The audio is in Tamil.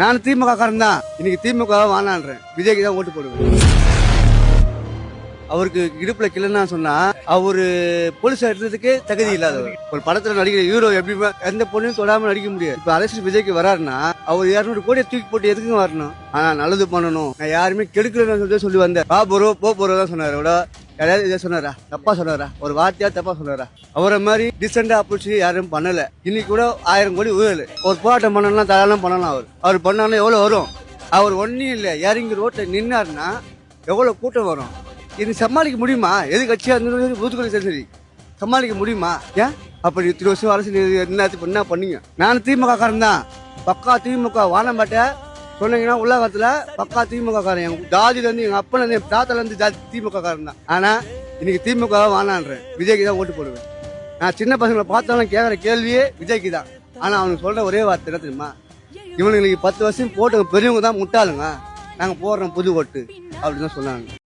நான் திமுக காரன் தான். இன்னைக்கு திமுக வானான்றேன். விஜய்க்கு தான் ஓட்டு போடுவேன். அவருக்கு இடுப்புல கிளன்னா சொன்னா அவரு போலீஸ் எடுத்ததுக்கே தகுதி இல்லாதவர். ஒரு படத்துல நடிக்கிற ஹீரோ எப்படிமா எந்த பொண்ணையும் தொடாம நடிக்க முடியாது. இப்ப அரசு விஜய்க்கு வராருன்னா அவர் 200 கோடியை தூக்கி போட்டு எதுக்கு வரணும்? ஆனா நல்லது பண்ணணும், நான் யாருமே கெடுக்கலன்னு சொல்லி வந்தேன். போறோ தான் சொன்னாரு. யாராவது இதை சொன்னாரா? தப்பா சொன்னாரா? ஒரு வார்த்தையா தப்பா சொன்னாரா? அவரை மாதிரி டிசெண்டா அப்படி யாரும் பண்ணல. இன்னைக்கு கூட 1000 கோடி ஊழல். ஒரு போராட்டம் பண்ணலாம், தாராளம் பண்ணலாம். அவர் பண்ணாலும் எவ்வளவு வரும்? அவர் ஒன்னும் இல்ல, இறங்கி ரோட்ல நின்னாருன்னா எவ்வளவு கூட்டம் வரும்? இது சமாளிக்க முடியுமா? எது கட்சியா இருந்தாலும் பூத்துக்குள்ள சரி சமாளிக்க முடியுமா? ஏன் அப்படி 20 வருஷம் அரசு என்ன பண்ணீங்க? நான் திமுக காரன் தான். பக்கா திமுக வானம்பாட்ட சொன்னீங்கன்னா உலகத்துல பக்கா திமுக காரன். எங்க ஜாதில இருந்து, எங்க அப்பல இருந்து, என் தாத்தால இருந்து திமுக காரன் தான். ஆனா இன்னைக்கு திமுக வானான்றேன். விஜய்க்கு தான் ஓட்டு போடுவேன். நான் சின்ன பசங்களை பார்த்தாலும் கேட்கற கேள்வியே விஜய்க்கு தான். ஆனா அவனுக்கு சொல்ற ஒரே வார்த்தை என்ன தெரியுமா? இவனுங்களுக்கு 10 வருஷம் போட்டு பெரியவங்க தான் முட்டாளுங்க, நாங்க போடுறோம் புது ஓட்டு அப்படின்னு தான் சொன்னாங்க.